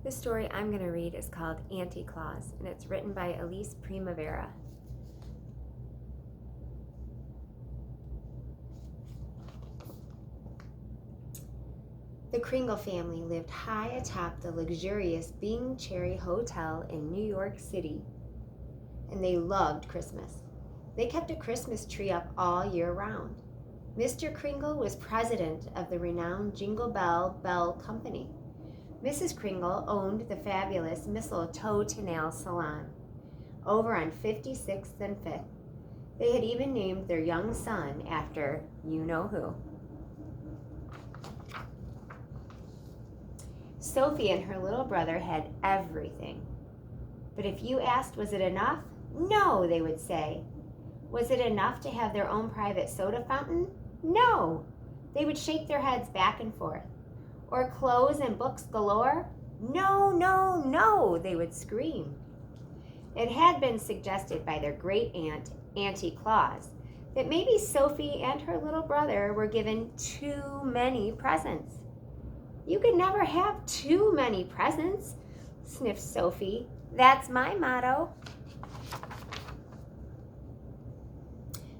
The story I'm going to read is called Auntie Claus, and it's written by Elise Primavera. The Kringle family lived high atop the luxurious Bing Cherry Hotel in New York City, and they loved Christmas. They kept a Christmas tree up all year round. Mr. Kringle was president of the renowned Jingle Bell Bell Company. Mrs. Kringle owned the fabulous Mistletoe to Nail Salon over on 56th and 5th. They had even named their young son after you-know-who. Sophie and her little brother had everything. But if you asked, was it enough? No, they would say. Was it enough to have their own private soda fountain? No. They would shake their heads back and forth. Or clothes and books galore? No, no, no, they would scream. It had been suggested by their great aunt, Auntie Claus, that maybe Sophie and her little brother were given too many presents. You could never have too many presents, sniffed Sophie. That's my motto.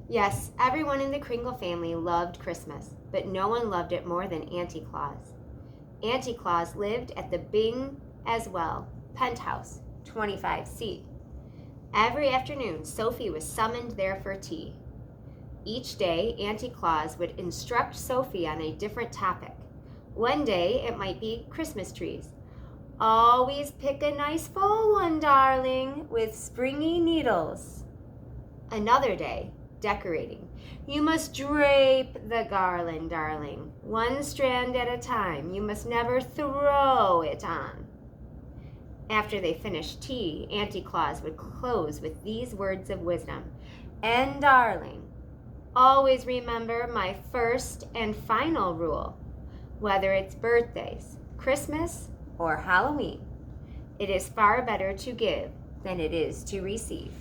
Yes, everyone in the Kringle family loved Christmas, but no one loved it more than Auntie Claus. Auntie Claus lived at the Bing as well, penthouse, 25C. Every afternoon, Sophie was summoned there for tea. Each day, Auntie Claus would instruct Sophie on a different topic. One day, it might be Christmas trees. Always pick a nice full one, darling, with springy needles. Another day, decorating. You must drape the garland, darling, one strand at a time. You must never throw it on. After they finished tea, Auntie Claus would close with these words of wisdom. And darling, always remember my first and final rule. Whether it's birthdays, Christmas, or Halloween, it is far better to give than it is to receive.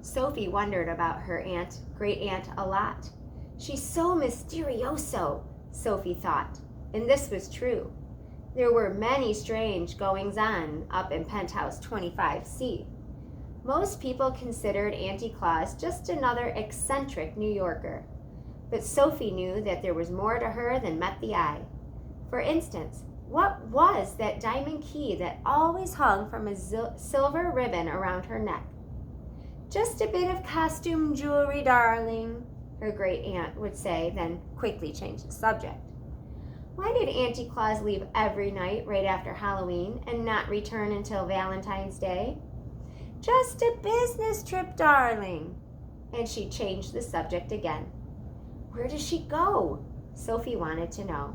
Sophie wondered about her great aunt a lot. She's so mysterioso, Sophie thought, and this was true. There were many strange goings-on up in penthouse 25C. Most people considered Auntie Claus just another eccentric New Yorker, but Sophie knew that there was more to her than met the eye. For instance, what was that diamond key that always hung from a silver ribbon around her neck? Just a bit of costume jewelry, darling, her great aunt would say, then quickly change the subject. Why did Auntie Claus leave every night right after Halloween and not return until Valentine's Day? Just a business trip, darling. And she changed the subject again. Where does she go? Sophie wanted to know.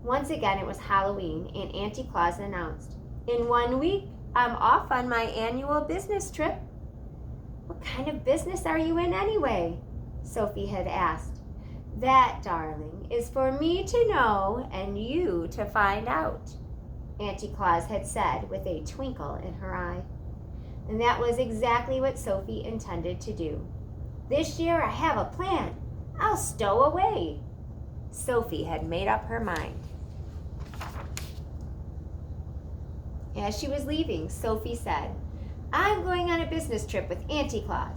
Once again, it was Halloween, and Auntie Claus announced, in 1 week, I'm off on my annual business trip. What kind of business are you in anyway? Sophie had asked. That, darling, is for me to know and you to find out, Auntie Claus had said with a twinkle in her eye. And that was exactly what Sophie intended to do. This year I have a plan. I'll stow away. Sophie had made up her mind. As she was leaving, Sophie said, I'm going on a business trip with Auntie Claus.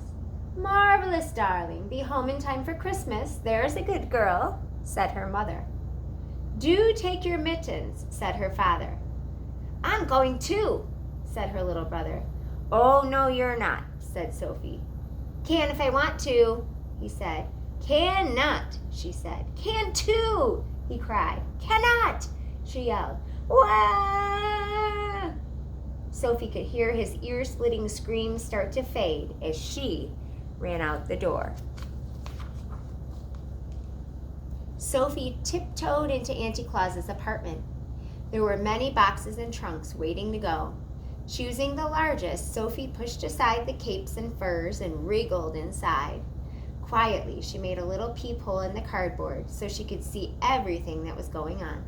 Marvelous, darling. Be home in time for Christmas. There's a good girl, said her mother. Do take your mittens, said her father. I'm going too, said her little brother. Oh, no, you're not, said Sophie. Can if I want to, he said. Cannot, she said. Can too, he cried. Cannot, she yelled. Wah! Sophie could hear his ear-splitting screams start to fade as she ran out the door. Sophie tiptoed into Auntie Claus's apartment. There were many boxes and trunks waiting to go. Choosing the largest, Sophie pushed aside the capes and furs and wriggled inside. Quietly, she made a little peephole in the cardboard so she could see everything that was going on.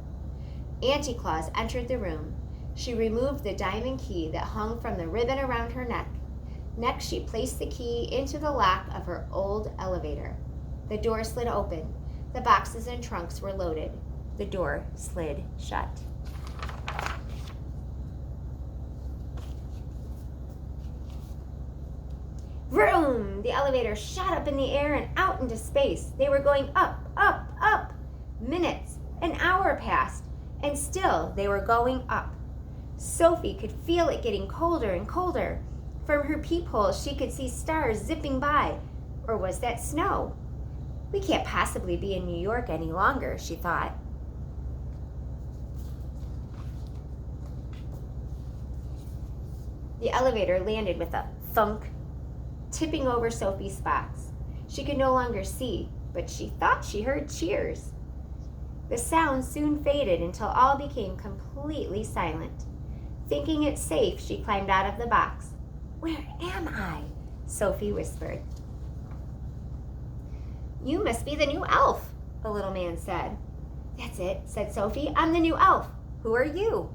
Auntie Claus entered the room. She removed the diamond key that hung from the ribbon around her neck. Next, she placed the key into the lock of her old elevator. The door slid open. The boxes and trunks were loaded. The door slid shut. elevator shot up in the air and out into space. They were going up, up, up. Minutes, an hour passed, and still they were going up. Sophie could feel it getting colder and colder. From her peephole, she could see stars zipping by. Or was that snow? We can't possibly be in New York any longer, she thought. The elevator landed with a thunk, tipping over Sophie's spots. She could no longer see, but she thought she heard cheers. The sound soon faded until all became completely silent. Thinking it safe, she climbed out of the box. "Where am I?" Sophie whispered. "You must be the new elf," the little man said. "That's it," said Sophie. "I'm the new elf. Who are you?"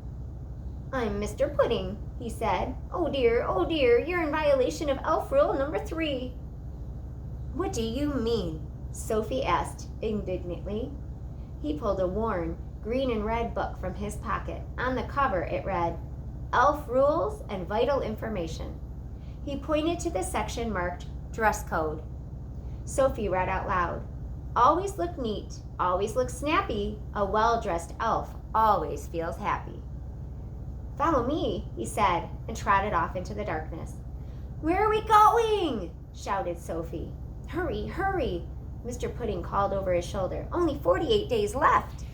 "I'm Mr. Pudding," he said. Oh dear, you're in violation of elf rule number 3. "What do you mean?" Sophie asked indignantly. He pulled a worn green and red book from his pocket. On the cover it read, "Elf Rules and Vital Information." He pointed to the section marked Dress Code. Sophie read out loud, "Always look neat, always look snappy. A well-dressed elf always feels happy." "Follow me," he said, and trotted off into the darkness. "Where are we going?" shouted Sophie. "Hurry, hurry," Mr. Pudding called over his shoulder. "Only 48 days left."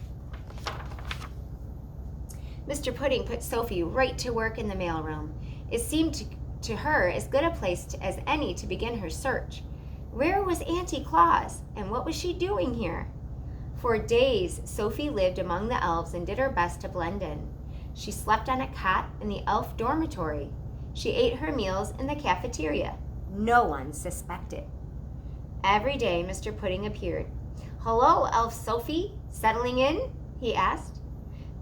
Mr. Pudding put Sophie right to work in the mailroom. It seemed to her as good a place as any to begin her search. Where was Auntie Claus, and what was she doing here? For days, Sophie lived among the elves and did her best to blend in. She slept on a cot in the elf dormitory. She ate her meals in the cafeteria. No one suspected. Every day, Mr. Pudding appeared. "Hello, Elf Sophie. Settling in?" he asked.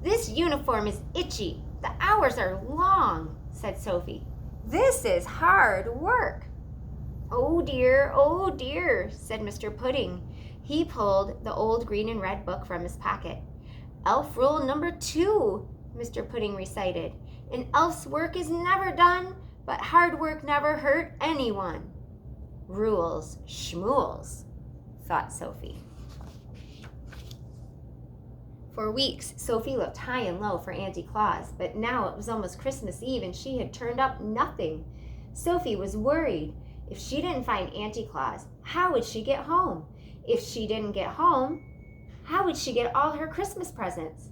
"This uniform is itchy. The hours are long," said Sophie. "This is hard work." Oh dear, said Mr. Pudding. He pulled the old green and red book from his pocket. "Elf rule number 2, Mr. Pudding recited. "An elf's work is never done, but hard work never hurt anyone." Rules, schmools, thought Sophie. For weeks, Sophie looked high and low for Auntie Claus, but now it was almost Christmas Eve and she had turned up nothing. Sophie was worried. If she didn't find Auntie Claus, how would she get home? If she didn't get home, how would she get all her Christmas presents?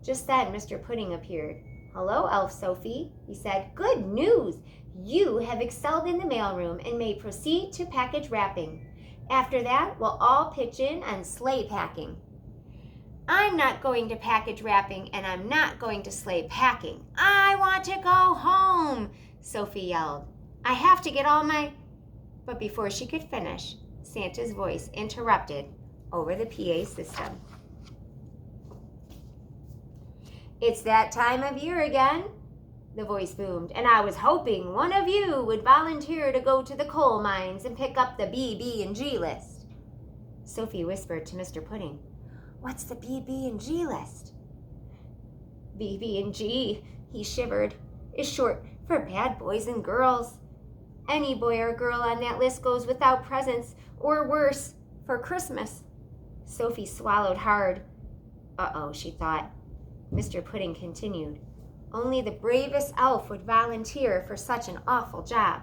Just then, Mr. Pudding appeared. "Hello, Elf Sophie," he said. "Good news! You have excelled in the mailroom and may proceed to package wrapping. After that, we'll all pitch in on sleigh packing." "I'm not going to package wrapping, and I'm not going to sleigh packing. I want to go home," Sophie yelled. "I have to get all my—" But before she could finish, Santa's voice interrupted over the PA system. "It's that time of year again," the voice boomed, "and I was hoping one of you would volunteer to go to the coal mines and pick up the BB&G list." Sophie whispered to Mr. Pudding, "What's the BB&G list?" "BB&G," he shivered, "is short for bad boys and girls. Any boy or girl on that list goes without presents, or worse, for Christmas." Sophie swallowed hard. Uh-oh, she thought. Mr. Pudding continued, "Only the bravest elf would volunteer for such an awful job."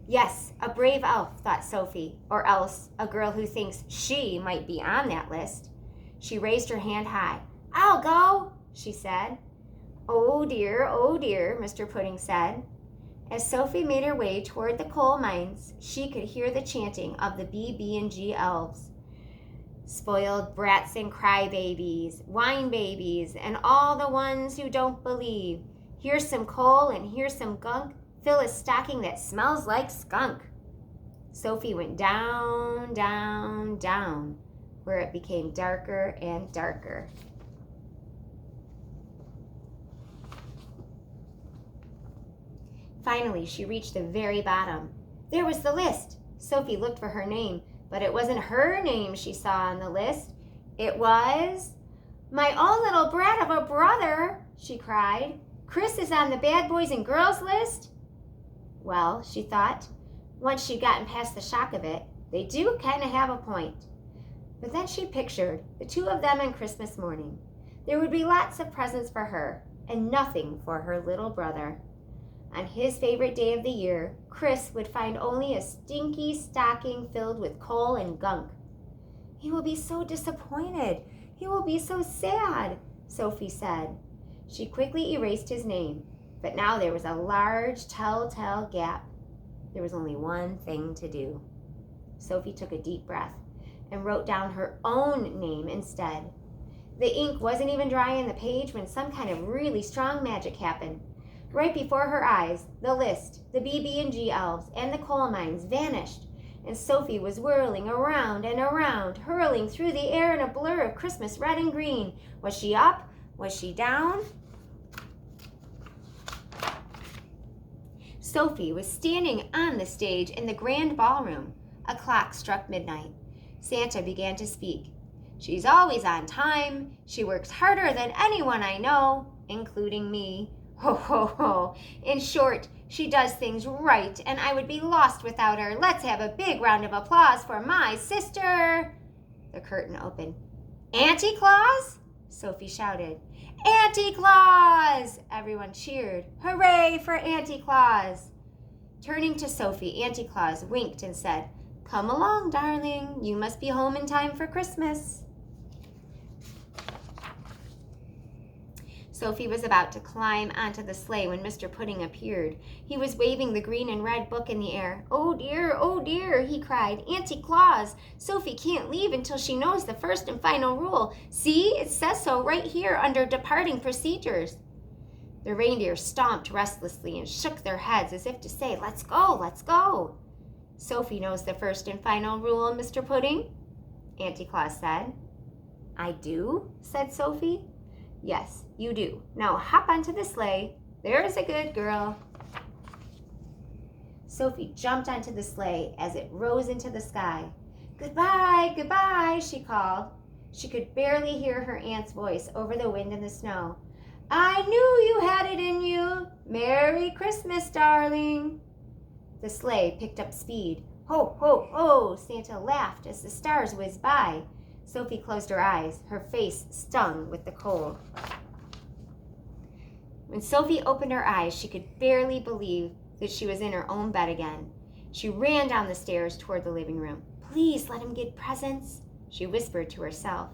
Yes, a brave elf, thought Sophie, or else a girl who thinks she might be on that list. She raised her hand high. "I'll go," she said. Oh dear, Mr. Pudding said. As Sophie made her way toward the coal mines, she could hear the chanting of the BB&G elves. Spoiled brats and crybabies, wine babies, and all the ones who don't believe. Here's some coal and here's some gunk. Fill a stocking that smells like skunk. Sophie went down, down, down, where it became darker and darker. Finally, she reached the very bottom. There was the list. Sophie looked for her name, but it wasn't her name she saw on the list. It was... "My own little brat of a brother," she cried. "Chris is on the bad boys and girls list." Well, she thought, Once she'd gotten past the shock of it, they do kind of have a point. But then she pictured the two of them on Christmas morning. There would be lots of presents for her and nothing for her little brother. On his favorite day of the year, Chris would find only a stinky stocking filled with coal and gunk. He will be so disappointed. He will be so sad, Sophie said. She quickly erased his name, but now there was a large telltale gap. There was only one thing to do. Sophie took a deep breath and wrote down her own name instead. The ink wasn't even dry on the page when some kind of really strong magic happened. Right before her eyes, the list, the BB&G elves, and the coal mines vanished, and Sophie was whirling around and around, hurling through the air in a blur of Christmas red and green. Was she up? Was she down? Sophie was standing on the stage in the grand ballroom. A clock struck midnight. Santa began to speak. She's always on time. She works harder than anyone I know, including me. Ho, ho, ho. In short, she does things right, and I would be lost without her. Let's have a big round of applause for my sister. The curtain opened. Auntie Claus? Sophie shouted. Auntie Claus! Everyone cheered. Hooray for Auntie Claus! Turning to Sophie, Auntie Claus winked and said, Come along, darling. You must be home in time for Christmas. Sophie was about to climb onto the sleigh when Mr. Pudding appeared. He was waving the green and red book in the air. Oh dear, he cried. Auntie Claus, Sophie can't leave until she knows the first and final rule. See, it says so right here under departing procedures. The reindeer stomped restlessly and shook their heads as if to say, Let's go, let's go. Sophie knows the first and final rule, Mr. Pudding, Auntie Claus said. I do, said Sophie. Yes, you do. Now hop onto the sleigh. There's a good girl. Sophie jumped onto the sleigh as it rose into the sky. Goodbye, goodbye, she called. She could barely hear her aunt's voice over the wind and the snow. I knew you had it in you. Merry Christmas, darling. The sleigh picked up speed. Ho, ho, ho, Santa laughed as the stars whizzed by. Sophie closed her eyes, her face stung with the cold. When Sophie opened her eyes, she could barely believe that she was in her own bed again. She ran down the stairs toward the living room. Please let him get presents, she whispered to herself.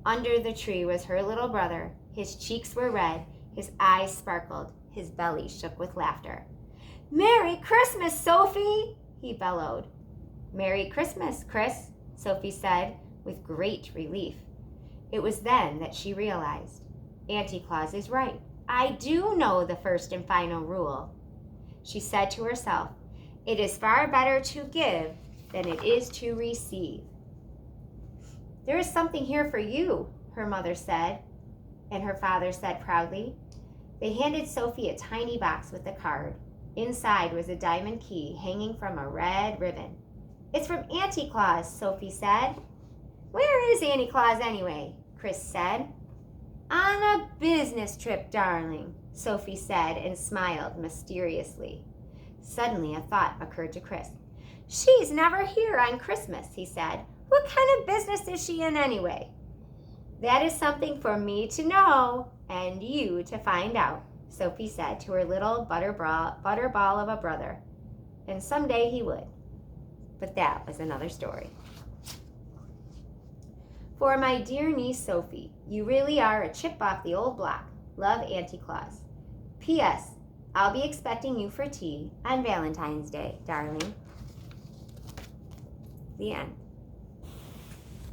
Under the tree was her little brother. His cheeks were red, his eyes sparkled, his belly shook with laughter. Merry Christmas, Sophie, he bellowed. Merry Christmas, Chris, Sophie said, with great relief. It was then that she realized, Auntie Claus is right. I do know the first and final rule. She said to herself, it is far better to give than it is to receive. There is something here for you, her mother said, and her father said proudly. They handed Sophie a tiny box with a card. Inside was a diamond key hanging from a red ribbon. It's from Auntie Claus, Sophie said. Where is Auntie Claus anyway? Chris said. On a business trip, darling, Sophie said and smiled mysteriously. Suddenly a thought occurred to Chris. She's never here on Christmas, he said. What kind of business is she in anyway? That is something for me to know and you to find out, Sophie said to her little butterball of a brother. And someday he would. But that was another story. For my dear niece Sophie, you really are a chip off the old block. Love, Auntie Claus. P.S. I'll be expecting you for tea on Valentine's Day, darling. The end.